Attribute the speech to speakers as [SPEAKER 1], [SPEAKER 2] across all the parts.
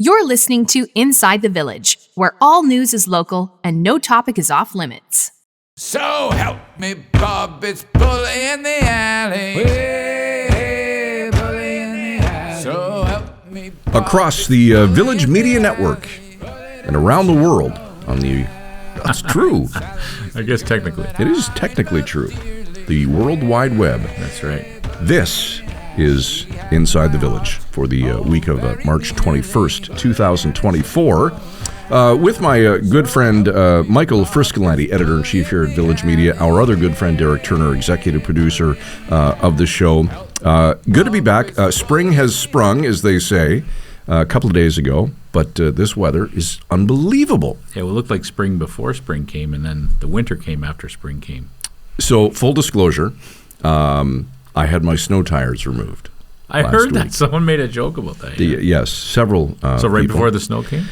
[SPEAKER 1] You're listening to Inside the Village, where all news is local and no topic is off limits.
[SPEAKER 2] So help me, Bob, it's bully in the alley. Hey, bully in the alley. So help me, Bob,
[SPEAKER 3] across the Village Media Network and around the world on the... That's true.
[SPEAKER 4] I guess technically.
[SPEAKER 3] It is technically true. The World Wide Web.
[SPEAKER 4] That's right.
[SPEAKER 3] This is Inside the Village for the week of March 21st, 2024. With my good friend Michael Friscolanti, editor-in-chief here at Village Media, our other good friend Derek Turner, executive producer of the show. Good to be back. Spring has sprung, as they say, a couple of days ago, but this weather is unbelievable.
[SPEAKER 4] Yeah, well, it looked like spring before spring came, and then the winter came after spring came.
[SPEAKER 3] So, full disclosure, I had my snow tires removed.
[SPEAKER 4] I heard that. Someone made a joke about that. Yeah.
[SPEAKER 3] Yes, several
[SPEAKER 4] So right
[SPEAKER 3] people.
[SPEAKER 4] before the snow came?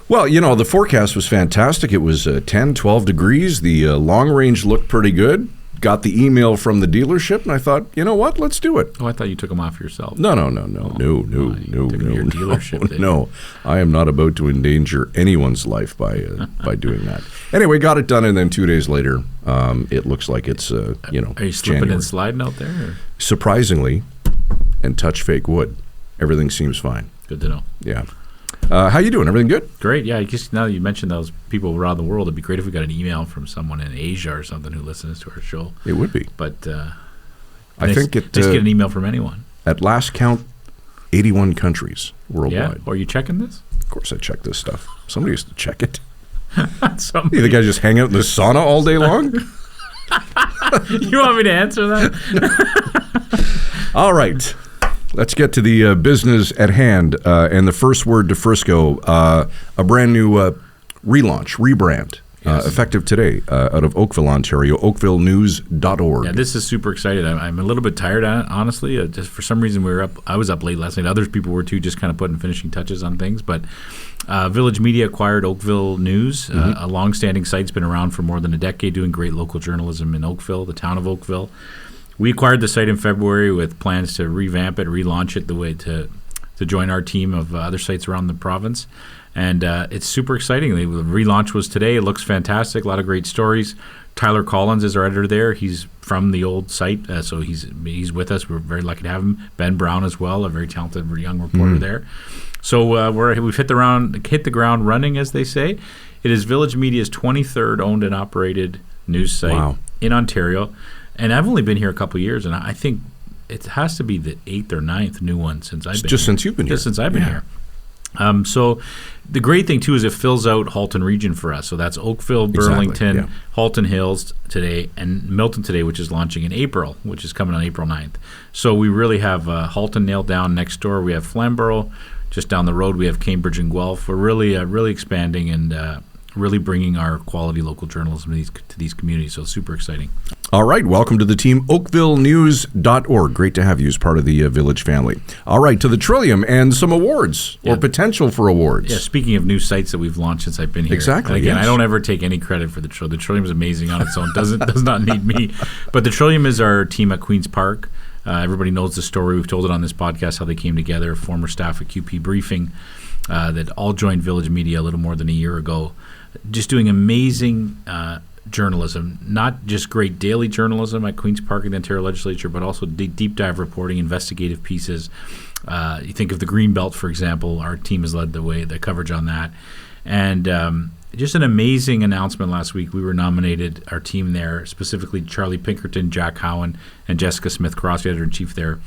[SPEAKER 3] Well, you know, the forecast was fantastic. It was 10, 12 degrees. The long range looked pretty good. Got the email from the dealership, and I thought, you know what, let's do it.
[SPEAKER 4] Oh, I thought you took them off yourself.
[SPEAKER 3] No.
[SPEAKER 4] Your dealership.
[SPEAKER 3] No, I am not about to endanger anyone's life by doing that. Anyway, got it done, and then 2 days later, it looks like it's,
[SPEAKER 4] Are you slipping
[SPEAKER 3] January.
[SPEAKER 4] and sliding out there? Or?
[SPEAKER 3] Surprisingly, and touch fake wood, everything seems fine.
[SPEAKER 4] Good to know.
[SPEAKER 3] Yeah. How you doing? Everything good?
[SPEAKER 4] Great. Yeah, I guess now that you mentioned those people around the world, it'd be great if we got an email from someone in Asia or something who listens to our show.
[SPEAKER 3] It would be.
[SPEAKER 4] But
[SPEAKER 3] I think it.
[SPEAKER 4] Just get an email from anyone.
[SPEAKER 3] At last count, 81 countries worldwide.
[SPEAKER 4] Yeah. Are you checking this?
[SPEAKER 3] Of course I check this stuff. Somebody has to check it.
[SPEAKER 4] Somebody.
[SPEAKER 3] You think I just hang out in the sauna all day long?
[SPEAKER 4] You want me to answer that?
[SPEAKER 3] All right. Let's get to the business at hand. And the first word to Frisco, a brand new rebrand,
[SPEAKER 4] Yes.
[SPEAKER 3] effective today out of Oakville, Ontario, oakvillenews.org.
[SPEAKER 4] Yeah, this is super excited. I'm a little bit tired, honestly. Just for some reason, I was up late last night. Other people were too, just kind of putting finishing touches on things. But Village Media acquired Oakville News, a long-standing site. It's been around for more than a decade, doing great local journalism in Oakville, the town of Oakville. We acquired the site in February with plans to revamp it, relaunch it the way to join our team of other sites around the province. And it's super exciting. The relaunch was today. It looks fantastic. A lot of great stories. Tyler Collins is our editor there. He's from the old site, so he's with us. We're very lucky to have him. Ben Brown as well, a very talented young reporter there. So we've hit the ground running, as they say. It is Village Media's 23rd owned and operated news site in Ontario. And I've only been here a couple of years, and I think it has to be the 8th or 9th new one since I've been here.
[SPEAKER 3] Just since you've been here.
[SPEAKER 4] Just since I've been here. So the great thing, too, is it fills out Halton region for us. So that's Oakville, Burlington, Halton Hills today, and Milton today, which is launching in April, which is coming on April 9th. So we really have Halton nailed down. Next door, we have Flamborough. Just down the road, we have Cambridge and Guelph. We're really expanding and really bringing our quality local journalism to these communities. So super exciting.
[SPEAKER 3] All right. Welcome to the team, oakvillenews.org. Great to have you as part of the Village family. All right. To the Trillium and some awards or potential for awards.
[SPEAKER 4] Yeah. Speaking of new sites that we've launched since I've been here.
[SPEAKER 3] Exactly.
[SPEAKER 4] Again,
[SPEAKER 3] yes.
[SPEAKER 4] I don't ever take any credit for the Trillium. The Trillium is amazing on its own. Does not need me. But the Trillium is our team at Queen's Park. Everybody knows the story. We've told it on this podcast, how they came together, former staff at QP Briefing that all joined Village Media a little more than a year ago. Just doing amazing journalism, not just great daily journalism at Queen's Park and the Ontario Legislature, but also deep dive reporting, investigative pieces. You think of the Greenbelt, for example. Our team has led the coverage on that. And just an amazing announcement last week. We were nominated, our team there, specifically Charlie Pinkerton, Jack Howen, and Jessica Smith-Cross, the editor-in-chief there,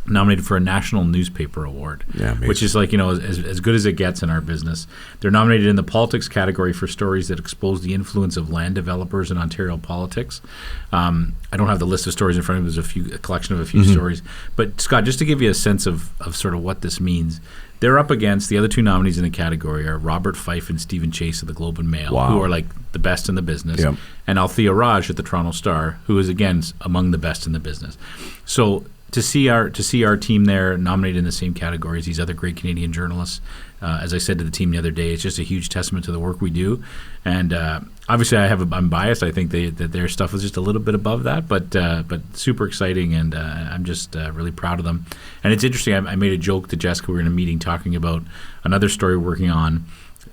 [SPEAKER 4] nominated for a National Newspaper Award, which is like, as good as it gets in our business. They're nominated in the politics category for stories that expose the influence of land developers in Ontario politics. I don't have the list of stories in front of me. There's a collection of a few stories. But, Scott, just to give you a sense of sort of what this means, they're up against the other two nominees in the category are Robert Fife and Stephen Chase of the Globe and Mail, who are like the best in the business, and Althea Raj at the Toronto Star, who is, again, among the best in the business. So to see our team there nominated in the same category as these other great Canadian journalists, as I said to the team the other day, it's just a huge testament to the work we do. And obviously, I'm biased. I think that their stuff is just a little bit above that, but super exciting, and I'm just really proud of them. And it's interesting. I made a joke to Jessica. We were in a meeting talking about another story we're working on,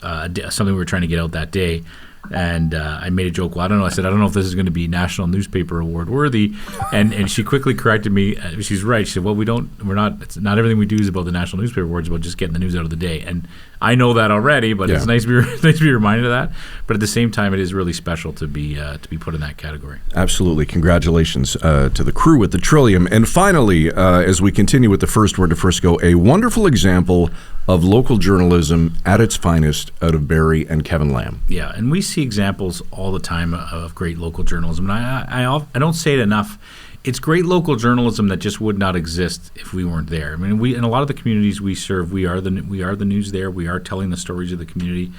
[SPEAKER 4] something we were trying to get out that day. And I made a joke. Well, I don't know. I said, I don't know if this is going to be National Newspaper Award worthy. And she quickly corrected me. She's right. She said, well, it's not everything we do is about the National Newspaper Awards, about just getting the news out of the day. And I know that already, but it's nice to be reminded of that. But at the same time, it is really special to be put in that category.
[SPEAKER 3] Absolutely. Congratulations to the crew at the Trillium. And finally, as we continue with the first word to Frisco, a wonderful example of local journalism at its finest out of Barrie and Kevin Lamb.
[SPEAKER 4] Yeah, and we see examples all the time of great local journalism. And I don't say it enough. It's great local journalism that just would not exist if we weren't there. I mean, in a lot of the communities we serve, we are the news there. We are telling the stories of the community.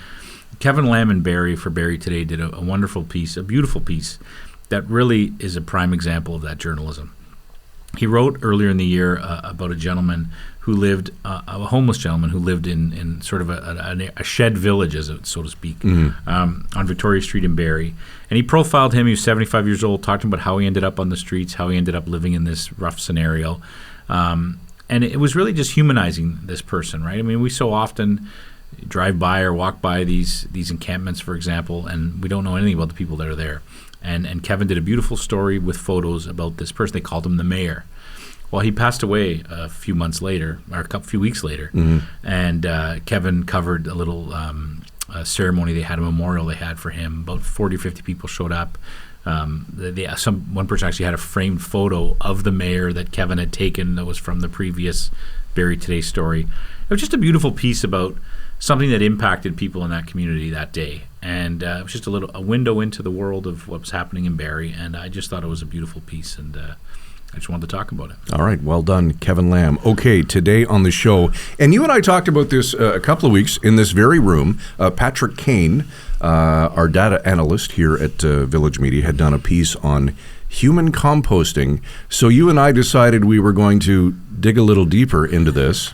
[SPEAKER 4] Kevin Lamb in Barrie for Barrie Today did a wonderful piece, a beautiful piece that really is a prime example of that journalism. He wrote earlier in the year about a gentleman who lived, a homeless gentleman who lived in sort of a shed village, so to speak, on Victoria Street in Barrie. And he profiled him. He was 75 years old, talking about how he ended up on the streets, how he ended up living in this rough scenario. And it was really just humanizing this person, right? I mean, we so often drive by or walk by these encampments, for example, and we don't know anything about the people that are there. And Kevin did a beautiful story with photos about this person. They called him the mayor. Well, he passed away a few months later, or a few weeks later, and Kevin covered a little ceremony. They had a memorial they had for him. About 40 or 50 people showed up. One person actually had a framed photo of the mayor that Kevin had taken that was from the previous Barrie Today story. It was just a beautiful piece about something that impacted people in that community that day. And it was just a window into the world of what was happening in Barrie, and I just thought it was a beautiful piece, and I just wanted to talk about it. All
[SPEAKER 3] right. Well done, Kevin Lamb. Okay, today on the show, and you and I talked about this a couple of weeks in this very room. Patrick Kane, our data analyst here at Village Media, had done a piece on human composting. So you and I decided we were going to dig a little deeper into this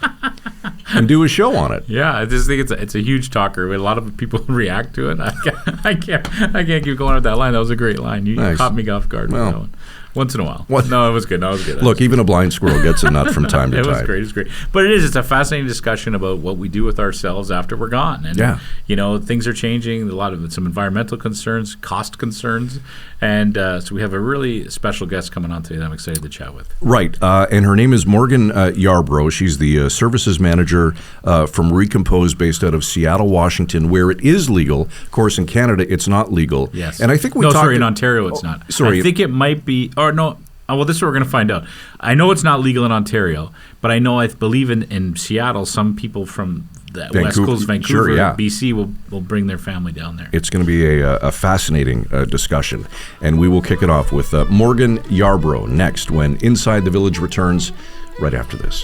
[SPEAKER 3] and do a show on it.
[SPEAKER 4] Yeah, I just think it's a huge talker. A lot of people react to it. I can't keep going with that line. That was a great line. You caught me off guard with that one. Once in a while. No, it was good.
[SPEAKER 3] Look, even a blind squirrel gets a nut from time to time.
[SPEAKER 4] It was great. But it's a fascinating discussion about what we do with ourselves after we're gone. And, things are changing. Some environmental concerns, cost concerns. And so we have a really special guest coming on today that I'm excited to chat with.
[SPEAKER 3] Right. And her name is Morgan Yarbrough. She's the services manager from Recompose based out of Seattle, Washington, where it is legal. Of course, in Canada, it's not legal.
[SPEAKER 4] Yes.
[SPEAKER 3] And I think
[SPEAKER 4] in Ontario, it's not. I think it might be. Or no. Well, this is what we're going to find out. I know it's not legal in Ontario, but I believe in Seattle, some people from the West Coast, Vancouver, BC, will bring their family down there.
[SPEAKER 3] It's going to be a fascinating discussion, and we will kick it off with Morgan Yarbrough next when Inside the Village returns right after this.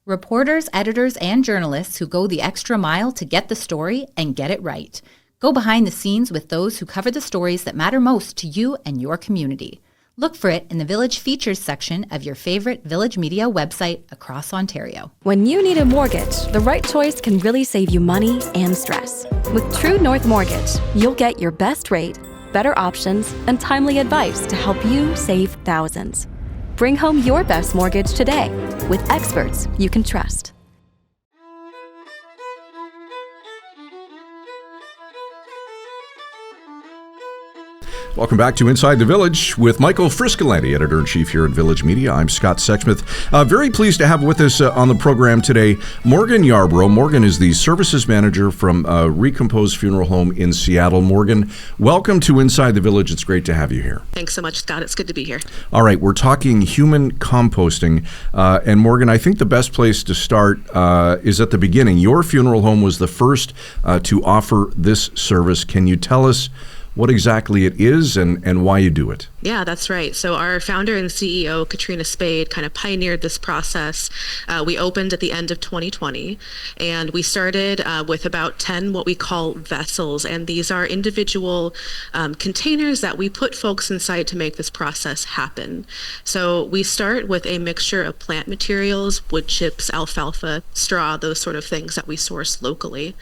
[SPEAKER 5] Reporters, editors, and journalists who go the extra mile to get the story and get it right. Go behind the scenes with those who cover the stories that matter most to you and your community. Look for it in the Village Features section of your favorite Village Media website across Ontario.
[SPEAKER 6] When you need a mortgage, the right choice can really save you money and stress. With True North Mortgage, you'll get your best rate, better options, and timely advice to help you save thousands. Bring home your best mortgage today with experts you can trust.
[SPEAKER 3] Welcome back to Inside the Village with Michael Friscolanti, editor-in-chief here at Village Media. I'm Scott Sexsmith. Very pleased to have with us on the program today Morgan Yarbrough. Morgan is the services manager from Recompose Funeral Home in Seattle. Morgan, welcome to Inside the Village. It's great to have you here.
[SPEAKER 7] Thanks so much, Scott. It's good to be here.
[SPEAKER 3] All right, we're talking human composting. And Morgan, I think the best place to start is at the beginning. Your funeral home was the first to offer this service. Can you tell us what exactly it is and why you do it?
[SPEAKER 7] Yeah, that's right. So our founder and CEO, Katrina Spade, kind of pioneered this process. We opened at the end of 2020, and we started with about 10 what we call vessels. And these are individual containers that we put folks inside to make this process happen. So we start with a mixture of plant materials, wood chips, alfalfa, straw, those sort of things that we source locally.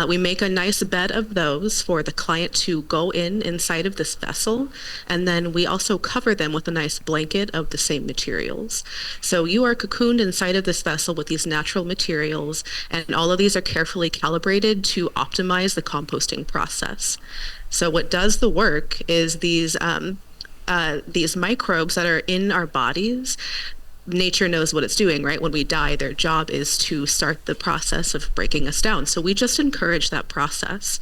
[SPEAKER 7] We make a nice bed of those for the client to go inside of this vessel, and then we also cover them with a nice blanket of the same materials. So you are cocooned inside of this vessel with these natural materials, and all of these are carefully calibrated to optimize the composting process. So what does the work is these microbes that are in our bodies. Nature knows what it's doing, right? When we die, their job is to start the process of breaking us down. So we just encourage that process.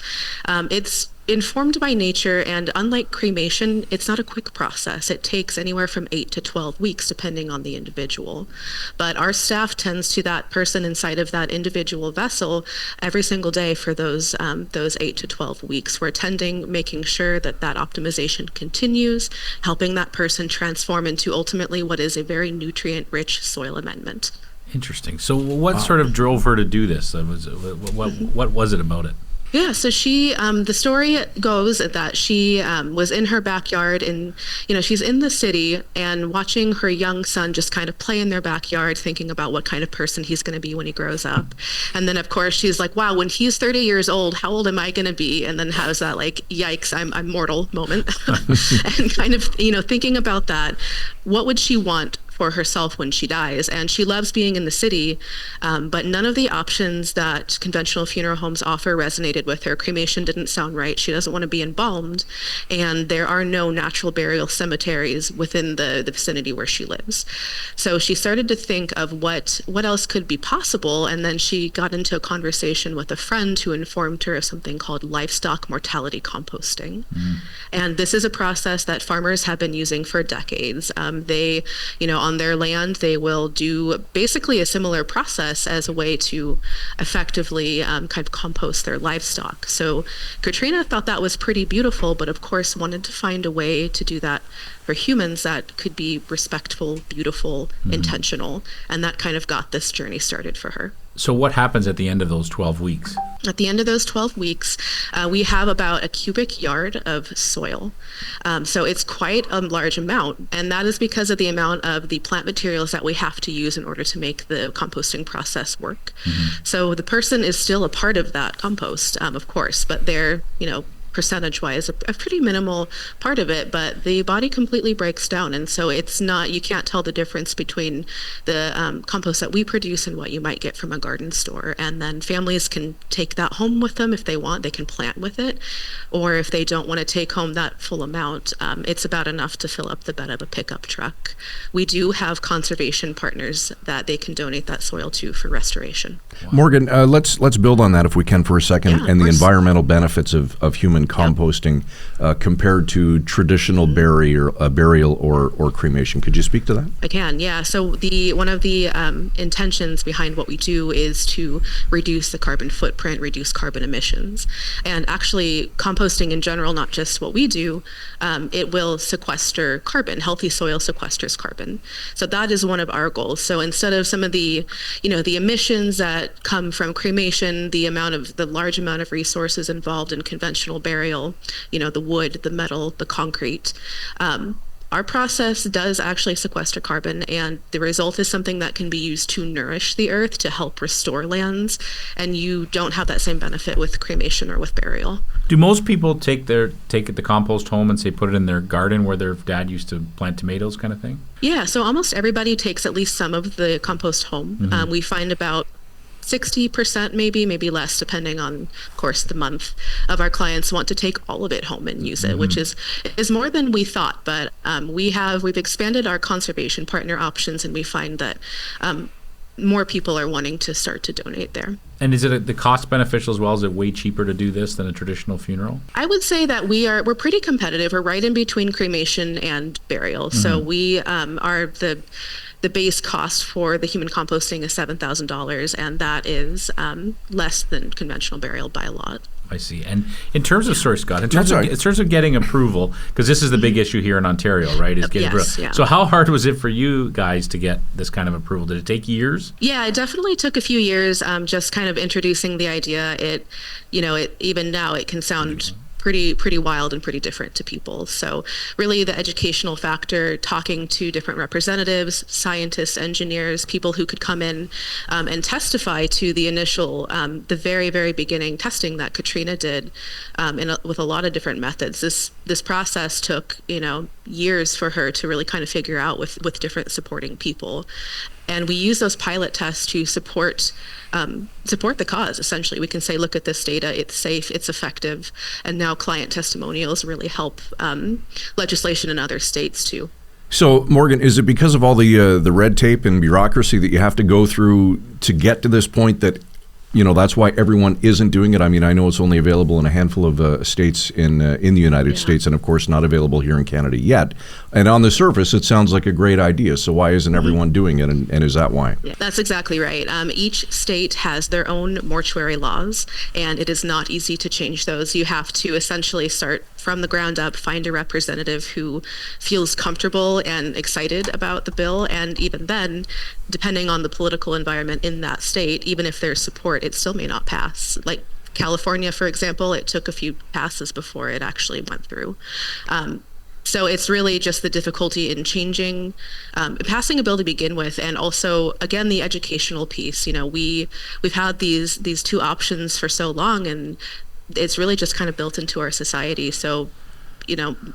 [SPEAKER 7] It's informed by nature, and unlike cremation, it's not a quick process. It takes anywhere from 8 to 12 weeks, depending on the individual. But our staff tends to that person inside of that individual vessel every single day for those 8 to 12 weeks. We're tending, making sure that that optimization continues, helping that person transform into ultimately what is a very nutrient-rich soil amendment.
[SPEAKER 4] Interesting. So what sort of drove her to do this? What was it about it?
[SPEAKER 7] Yeah, so she, the story goes that she was in her backyard, and, she's in the city and watching her young son just kind of play in their backyard, thinking about what kind of person he's going to be when he grows up. And then, of course, she's like, wow, when he's 30 years old, how old am I going to be? And then has that, like, yikes, I'm mortal moment. And kind of, thinking about that, what would she want for herself when she dies? And she loves being in the city, but none of the options that conventional funeral homes offer resonated with her. Cremation didn't sound right. She doesn't want to be embalmed, and there are no natural burial cemeteries within the vicinity where she lives. So she started to think of what else could be possible, and then she got into a conversation with a friend who informed her of something called livestock mortality composting. And this is a process that farmers have been using for decades. They, on their land, they will do basically a similar process as a way to effectively kind of compost their livestock. So Katrina thought that was pretty beautiful, but of course wanted to find a way to do that for humans that could be respectful, beautiful, intentional. And that kind of got this journey started for her.
[SPEAKER 4] So what happens at the end of those 12 weeks?
[SPEAKER 7] At the end of those 12 weeks, we have about a cubic yard of soil. So it's quite a large amount, and that is because of the amount of the plant materials that we have to use in order to make the composting process work. So the person is still a part of that compost, of course, but they're, percentage-wise, a pretty minimal part of it, but the body completely breaks down. And so it's not, you can't tell the difference between the compost that we produce and what you might get from a garden store. And then families can take that home with them if they want. They can plant with it. Or if they don't want to take home that full amount, it's about enough to fill up the bed of a pickup truck. We do have conservation partners that they can donate that soil to for restoration.
[SPEAKER 3] Wow. Morgan, let's build on that if we can for a second,
[SPEAKER 7] Yeah,
[SPEAKER 3] and the
[SPEAKER 7] course.
[SPEAKER 3] Environmental benefits of human composting compared to traditional burial or cremation. Could you speak to that?
[SPEAKER 7] I can, yeah. So one of the intentions behind what we do is to reduce the carbon footprint, reduce carbon emissions. And actually, composting in general, not just what we do, it will sequester carbon. Healthy soil sequesters carbon. So that is one of our goals. So instead of some of the, the emissions that come from cremation, the large amount of resources involved in conventional burial, the wood, the metal, the concrete, our process does actually sequester carbon, and the result is something that can be used to nourish the earth, to help restore lands, and you don't have that same benefit with cremation or with burial.
[SPEAKER 4] Do most people take the compost home and say put it in their garden where their dad used to plant tomatoes, kind of thing?
[SPEAKER 7] Yeah, so almost everybody takes at least some of the compost home. We find about 60% maybe less, depending on, of course, the month, of our clients want to take all of it home and use it, which is more than we thought. But we've expanded our conservation partner options, and we find that more people are wanting to start to donate there.
[SPEAKER 4] And is it the cost beneficial as well? Is it way cheaper to do this than a traditional funeral?
[SPEAKER 7] I would say that we're pretty competitive. We're right in between cremation and burial. So we are the base cost for the human composting is $7,000, and that is less than conventional burial by a lot.
[SPEAKER 4] I see. And in terms of, sorry, Scott, in terms of getting approval, because this is the big issue here in Ontario, right, is getting approval.
[SPEAKER 7] Yeah.
[SPEAKER 4] So how hard was it for you guys to get this kind of approval? Did it take years?
[SPEAKER 7] Yeah, it definitely took a few years, just kind of introducing the idea. Even now it can sound pretty wild and pretty different to people. So really the educational factor, talking to different representatives, scientists, engineers, people who could come in and testify to the initial, the very, very beginning testing that Katrina did with a lot of different methods. This process took, years for her to really kind of figure out with different supporting people. And we use those pilot tests to support the cause. Essentially, we can say, look at this data, it's safe, it's effective, and now client testimonials really help legislation in other states too.
[SPEAKER 3] So, Morgan, is it because of all the red tape and bureaucracy that you have to go through to get to this point that, that's why everyone isn't doing it? I mean, I know it's only available in a handful of states in the United States, and of course not available here in Canada yet. And on the surface, it sounds like a great idea. So why isn't everyone doing it, and is that why?
[SPEAKER 7] Yeah, that's exactly right. Each state has their own mortuary laws, and it is not easy to change those. You have to essentially start from the ground up, find a representative who feels comfortable and excited about the bill, and even then, depending on the political environment in that state, even if there's support, it still may not pass. Like California, for example, it took a few passes before it actually went through. So it's really just the difficulty in passing a bill to begin with, and also, again, the educational piece. we've had these two options for so long, and it's really just kind of built into our society. So,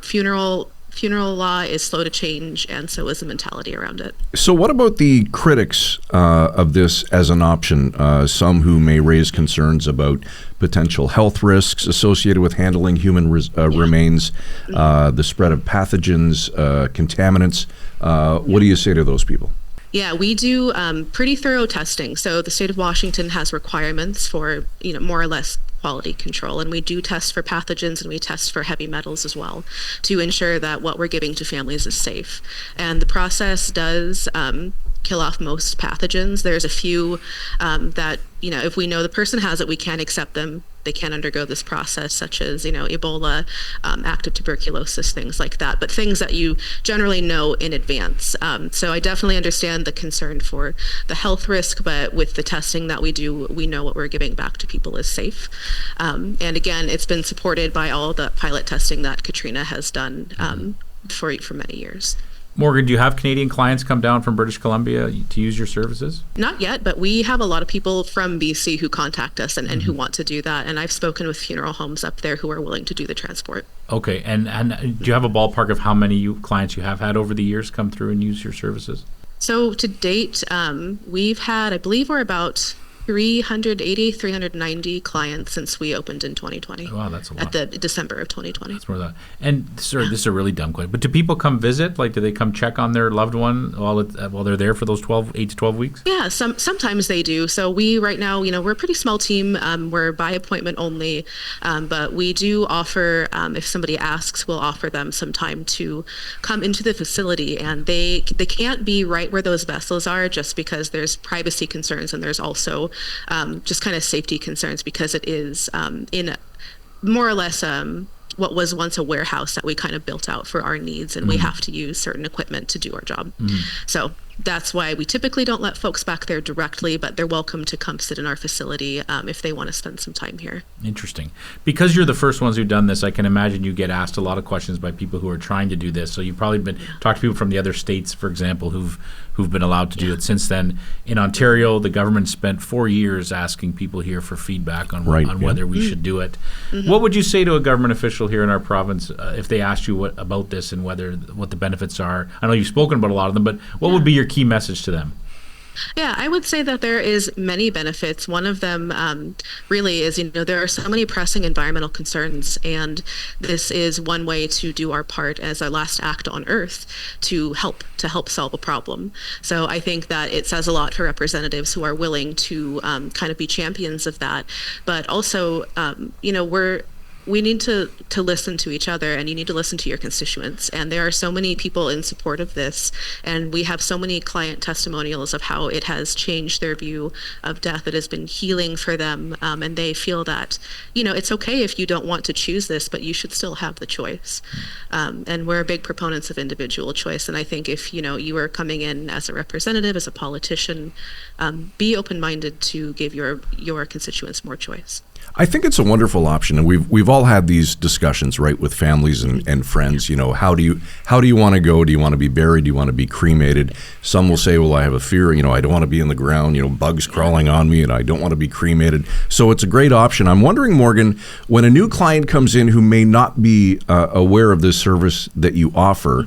[SPEAKER 7] funeral law is slow to change, and so is the mentality around it.
[SPEAKER 3] So what about the critics of this as an option? Some who may raise concerns about potential health risks associated with handling human remains, the spread of pathogens, contaminants. What do you say to those people?
[SPEAKER 7] Yeah, we do pretty thorough testing. So the state of Washington has requirements for, more or less quality control, and we do test for pathogens, and we test for heavy metals as well to ensure that what we're giving to families is safe. And the process does kill off most pathogens. There's a few that, if we know the person has it, we can't accept them. They can't undergo this process, such as, Ebola, active tuberculosis, things like that, but things that you generally know in advance. So I definitely understand the concern for the health risk, but with the testing that we do, we know what we're giving back to people is safe. And again, it's been supported by all the pilot testing that Katrina has done for many years.
[SPEAKER 4] Morgan, do you have Canadian clients come down from British Columbia to use your services?
[SPEAKER 7] Not yet, but we have a lot of people from BC who contact us and who want to do that. And I've spoken with funeral homes up there who are willing to do the transport. Okay. And do you have a ballpark of how many clients you have had over the years come through and use your services? So to date, we've had, I believe we're about 390 clients since we opened in 2020. Wow, that's a lot. At the December of 2020. That's more than that. And sir, this is a really dumb question, but do people come visit? Like, do they come check on their loved one while they're there for those 8 to 12 weeks? Yeah, sometimes they do. So we right now, we're a pretty small team. We're by appointment only, but we do offer, if somebody asks, we'll offer them some time to come into the facility, and they can't be right where those vessels are just because there's privacy concerns, and there's also just kind of safety concerns because it is in more or less what was once a warehouse that we kind of built out for our needs, and we have to use certain equipment to do our job. So that's why we typically don't let folks back there directly, but they're welcome to come sit in our facility if they want to spend some time here. Interesting. Because you're the first ones who've done this, I can imagine you get asked a lot of questions by people who are trying to do this. So you've probably been talked to people from the other states, for example, who've been allowed to do it since then. In Ontario, the government spent 4 years asking people here for feedback on whether we should do it. What would you say to a government official here in our province if they asked you about this and what the benefits are? I know you've spoken about a lot of them, but what would be your key message to them? Yeah, I would say that there is many benefits. One of them really is, there are so many pressing environmental concerns, and this is one way to do our part as our last act on Earth to help solve a problem. So I think that it says a lot for representatives who are willing to kind of be champions of that. But also, we need to listen to each other, and you need to listen to your constituents. And there are so many people in support of this, and we have so many client testimonials of how it has changed their view of death. It has been healing for them, and they feel that, it's okay if you don't want to choose this, but you should still have the choice. And we're big proponents of individual choice. And I think if, you are coming in as a representative, as a politician, be open-minded to give your constituents more choice.
[SPEAKER 3] I think it's a wonderful option, and we've all had these discussions, right, with families and friends. How do you want to go? Do you want to be buried? Do you want to be cremated? Some will say, well, I have a fear. I don't want to be in the ground. Bugs crawling on me, and I don't want to be cremated. So it's a great option. I'm wondering, Morgan, when a new client comes in who may not be aware of this service that you offer,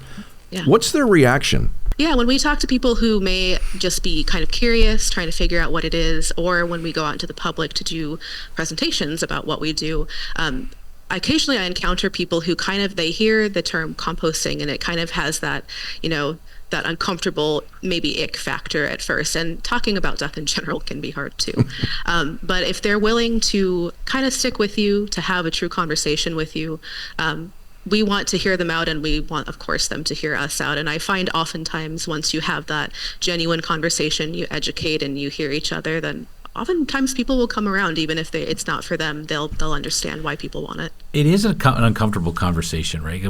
[SPEAKER 3] what's their reaction?
[SPEAKER 7] Yeah, when we talk to people who may just be kind of curious, trying to figure out what it is, or when we go out into the public to do presentations about what we do, occasionally I encounter people who they hear the term composting, and it kind of has that, that uncomfortable, maybe ick factor at first. And talking about death in general can be hard too. But if they're willing to kind of stick with you, to have a true conversation with you, we want to hear them out, and we want, of course, them to hear us out. And I find oftentimes once you have that genuine conversation, you educate and you hear each other, then oftentimes people will come around, even if it's not for them. They'll understand why people want it.
[SPEAKER 4] It is an uncomfortable conversation, right?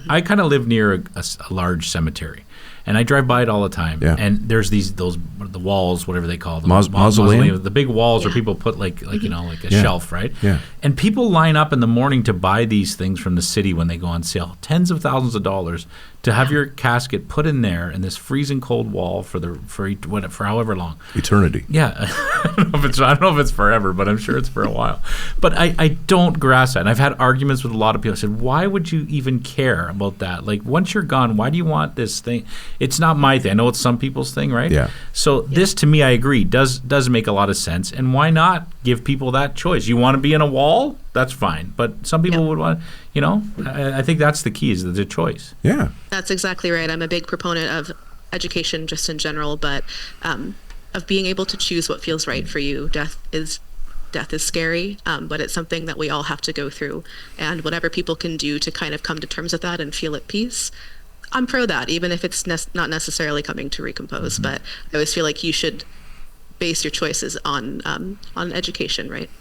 [SPEAKER 4] I kind of live near a large cemetery, and I drive by it all the time.
[SPEAKER 3] Yeah.
[SPEAKER 4] And there's the walls, whatever they call them,
[SPEAKER 3] mausoleum.
[SPEAKER 4] the big walls where people put like a shelf, right?
[SPEAKER 3] Yeah.
[SPEAKER 4] And people line up in the morning to buy these things from the city when they go on sale, tens of thousands of dollars, to have your casket put in there in this freezing cold wall for however long.
[SPEAKER 3] Eternity.
[SPEAKER 4] Yeah. I don't know if it's forever, but I'm sure it's for a while. But I don't grasp that. And I've had arguments with a lot of people. I said, why would you even care about that? Like, once you're gone, why do you want this thing? It's not my thing. I know it's some people's thing, right?
[SPEAKER 3] Yeah.
[SPEAKER 4] So this, to me, I agree, does make a lot of sense. And why not give people that choice? You want to be in a wall? That's fine. But some people would want, I think that's the key, is the choice.
[SPEAKER 3] Yeah.
[SPEAKER 7] That's exactly right. I'm a big proponent of education just in general, but of being able to choose what feels right for you. Death is scary, but it's something that we all have to go through. And whatever people can do to kind of come to terms with that and feel at peace, I'm pro that, even if it's not necessarily coming to recompose. Mm-hmm. But I always feel like you should base your choices on education, right?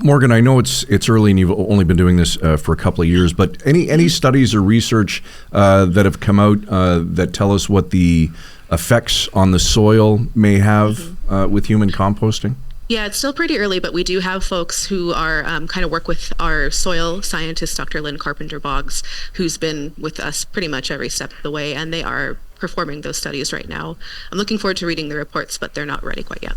[SPEAKER 3] Morgan, I know it's early and you've only been doing this for a couple of years, but any studies or research that have come out that tell us what the effects on the soil may have with human composting?
[SPEAKER 7] Yeah, it's still pretty early, but we do have folks who are kind of work with our soil scientist, Dr. Lynn Carpenter-Boggs, who's been with us pretty much every step of the way, and they are performing those studies right now. I'm looking forward to reading the reports, but they're not ready quite yet.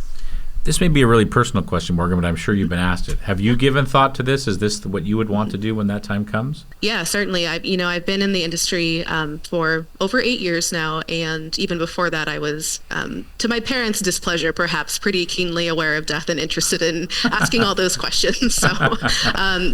[SPEAKER 4] This may be a really personal question, Morgan, but I'm sure you've been asked it. Have you given thought to this? Is this what you would want to do when that time comes?
[SPEAKER 7] Yeah, certainly. I've been in the industry for over 8 years now, and even before that, I was, to my parents' displeasure, perhaps pretty keenly aware of death and interested in asking all those questions. So,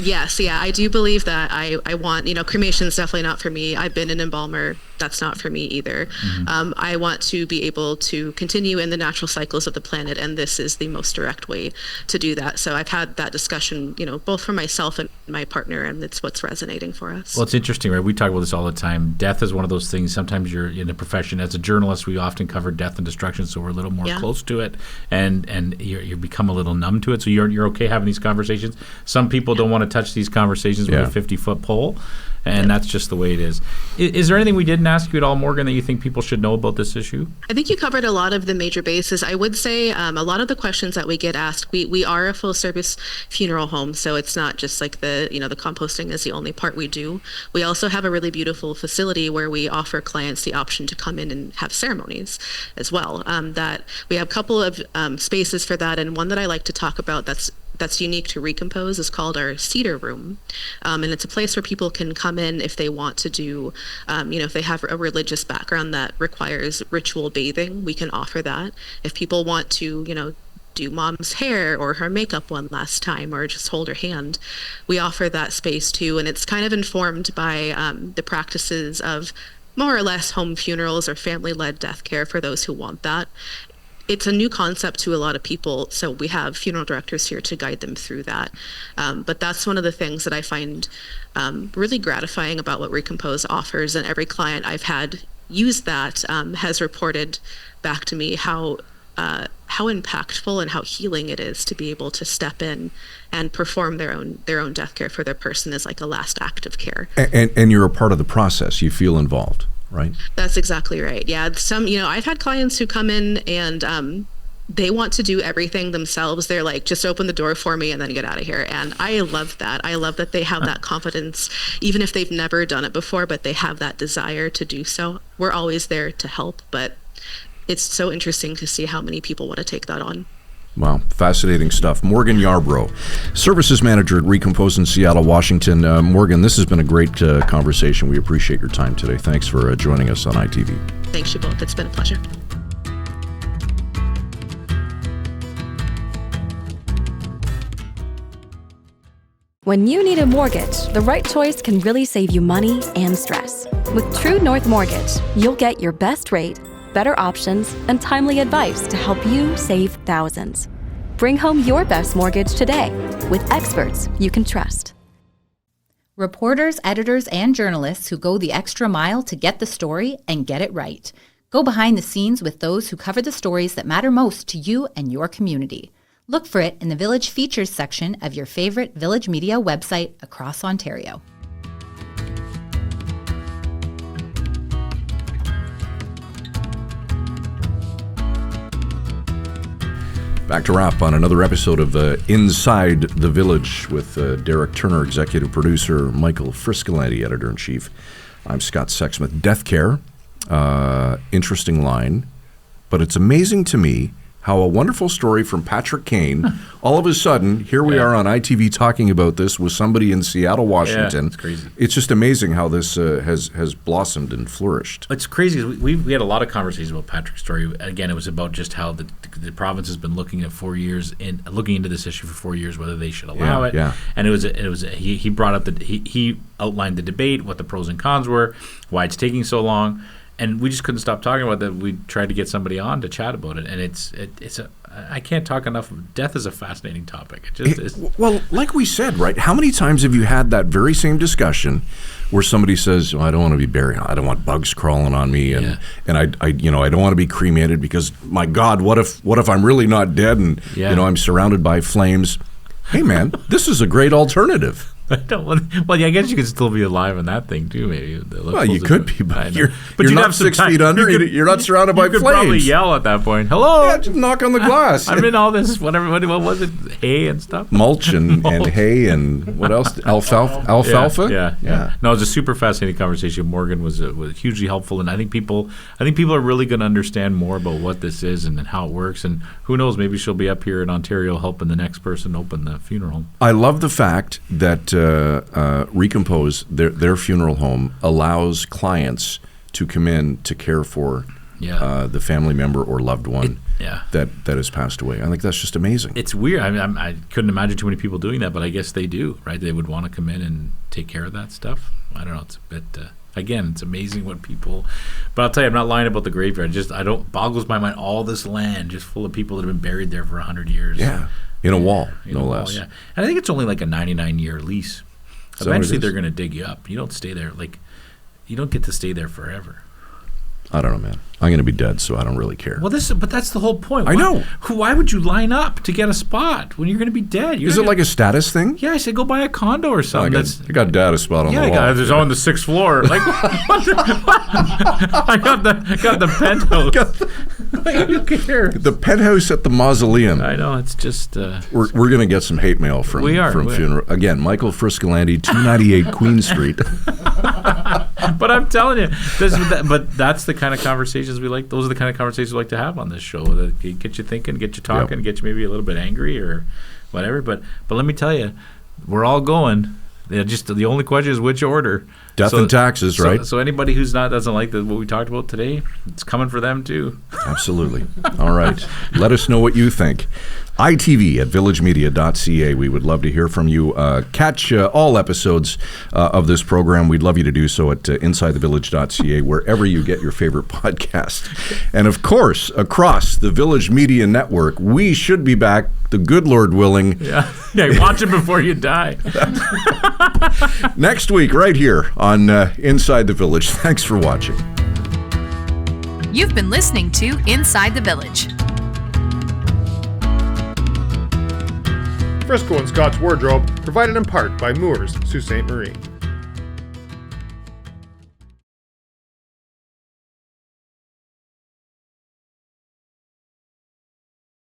[SPEAKER 7] yes, I do believe that I want, cremation is definitely not for me. I've been an embalmer. That's not for me either. Mm-hmm. I want to be able to continue in the natural cycles of the planet, and this is the most direct way to do that. So I've had that discussion, both for myself and my partner, and it's what's resonating for us.
[SPEAKER 4] Well, it's interesting, right? We talk about this all the time. Death is one of those things. Sometimes you're in a profession as a journalist, we often cover death and destruction, so we're a little more close to it, and you become a little numb to it. So you're okay having these conversations. Some people don't want to touch these conversations with a 50-foot pole. And that's just the way it is. Is there anything we didn't ask you at all, Morgan, that you think people should know about this issue?
[SPEAKER 7] I think you covered a lot of the major bases. I would say a lot of the questions that we get asked, we are a full service funeral home, so it's not just like the composting is the only part we do. We also have a really beautiful facility where we offer clients the option to come in and have ceremonies as well. That we have a couple of spaces for that, and one that I like to talk about that's unique to Recompose is called our Cedar Room. And it's a place where people can come in if they want to do, if they have a religious background that requires ritual bathing, we can offer that. If people want to, do mom's hair or her makeup one last time or just hold her hand, we offer that space too. And it's kind of informed by the practices of more or less home funerals or family-led death care for those who want that. it's a new concept to a lot of people. So we have funeral directors here to guide them through that. But that's one of the things that I find really gratifying about what Recompose offers. And every client I've had use that has reported back to me how impactful and how healing it is to be able to step in and perform their own death care for their person as like a last act of care.
[SPEAKER 3] And you're a part of the process. You feel involved, right?
[SPEAKER 7] That's exactly right. Yeah. I've had clients who come in and they want to do everything themselves. They're like, just open the door for me and then get out of here. And I love that. I love that they have that confidence, even if they've never done it before, but they have that desire to do so. We're always there to help, but it's so interesting to see how many people want to take that on.
[SPEAKER 3] Wow, fascinating stuff. Morgan Yarbrough, Services Manager at Recompose in Seattle, Washington. Morgan, this has been a great conversation. We appreciate your time today. Thanks for joining us on ITV.
[SPEAKER 7] Thanks, you both. It's been a pleasure.
[SPEAKER 6] When you need a mortgage, the right choice can really save you money and stress. With True North Mortgage, you'll get your best rate, better options, and timely advice to help you save thousands. Bring home your best mortgage today with experts you can trust.
[SPEAKER 5] Reporters, editors, and journalists who go the extra mile to get the story and get it right. Go behind the scenes with those who cover the stories that matter most to you and your community. Look for it in the Village Features section of your favorite Village Media website across Ontario.
[SPEAKER 3] Back to wrap on another episode of Inside the Village with Derek Turner, executive producer, Michael Friscolanti, editor-in-chief. I'm Scott Sexsmith. Death care, interesting line, but it's amazing to me how a wonderful story from Patrick Kane, all of a sudden, here we are on ITV talking about this with somebody in Seattle, Washington.
[SPEAKER 4] Yeah, it's crazy.
[SPEAKER 3] It's just amazing how this has blossomed and flourished.
[SPEAKER 4] It's crazy. We had a lot of conversations about Patrick's story. Again, it was about just how the province has been looking at 4 years looking into this issue for 4 years, whether they should allow it.
[SPEAKER 3] Yeah.
[SPEAKER 4] And he brought up he outlined the debate, what the pros and cons were, why it's taking so long. And we just couldn't stop talking about that. We tried to get somebody on to chat about it, and I can't talk enough. Death is a fascinating topic. It just is.
[SPEAKER 3] Well, like we said, right? How many times have you had that very same discussion where somebody says, "I don't want to be buried. I don't want bugs crawling on me, and I don't want to be cremated because my God, what if I'm really not dead and I'm surrounded by flames?" Hey, man, this is a great alternative.
[SPEAKER 4] I guess you could still be alive in that thing too. Maybe.
[SPEAKER 3] Well, you could be, but you're
[SPEAKER 4] you'd
[SPEAKER 3] not
[SPEAKER 4] have
[SPEAKER 3] 6 feet under. You're not surrounded by
[SPEAKER 4] flames. You
[SPEAKER 3] flames.
[SPEAKER 4] could probably yell at that point. Hello.
[SPEAKER 3] Yeah, just knock on the glass.
[SPEAKER 4] I'm in all this. Whatever. What was it? Hay and stuff.
[SPEAKER 3] Mulch and hay and what else? Alfalfa.
[SPEAKER 4] Yeah. No, it was a super fascinating conversation. Morgan was hugely helpful, and I think people are really going to understand more about what this is and how it works. And who knows? Maybe she'll be up here in Ontario helping the next person open the funeral home.
[SPEAKER 3] I love the fact that Recompose, their funeral home, allows clients to come in to care for the family member or loved one that has passed away. I think that's just amazing.
[SPEAKER 4] It's weird. I couldn't imagine too many people doing that, but I guess they do, right? They would want to come in and take care of that stuff. I don't know. It's a bit... Again, it's amazing what people... But I'll tell you, I'm not lying about the graveyard. Boggles my mind, all this land just full of people that have been buried there for 100 years.
[SPEAKER 3] Yeah, in a wall, no less.
[SPEAKER 4] Yeah. And I think it's only like a 99-year lease. Eventually, they're going to dig you up. You don't stay there. You don't get to stay there forever.
[SPEAKER 3] I don't know, man. I'm going to be dead, so I don't really care.
[SPEAKER 4] Well, but that's the whole point.
[SPEAKER 3] I know.
[SPEAKER 4] Why would you line up to get a spot when you're going to be dead?
[SPEAKER 3] Is it like a status thing?
[SPEAKER 4] Yeah, I said go buy a condo or something.
[SPEAKER 3] I got dad a spot on the wall.
[SPEAKER 4] Yeah, it's on the 6th floor. Like, I got the penthouse. Who cares?
[SPEAKER 3] The penthouse at the mausoleum.
[SPEAKER 4] I know. It's just...
[SPEAKER 3] We're going to get some hate mail from funeral. Again, Michael Friscolanti, 298 Queen Street.
[SPEAKER 4] But I'm telling you, but that's the kind of conversations we like. Those are the kind of conversations we like to have on this show. That get you thinking, get you talking, get you maybe a little bit angry or whatever. But let me tell you, we're all going. Just the only question is which order.
[SPEAKER 3] Death and taxes, right?
[SPEAKER 4] So anybody who's doesn't like what we talked about today, it's coming for them too.
[SPEAKER 3] Absolutely. All right. Let us know what you think. ITV@villagemedia.ca. We would love to hear from you. Catch all episodes of this program. We'd love you to do so at insidethevillage.ca, wherever you get your favorite podcast. And of course, across the Village Media Network, we should be back, the good Lord willing.
[SPEAKER 4] Yeah, watch it before you die.
[SPEAKER 3] Next week, right here on Inside the Village. Thanks for watching.
[SPEAKER 1] You've been listening to Inside the Village.
[SPEAKER 8] Frisco and Scott's Wardrobe, provided in part by Moores, Sault Ste. Marie.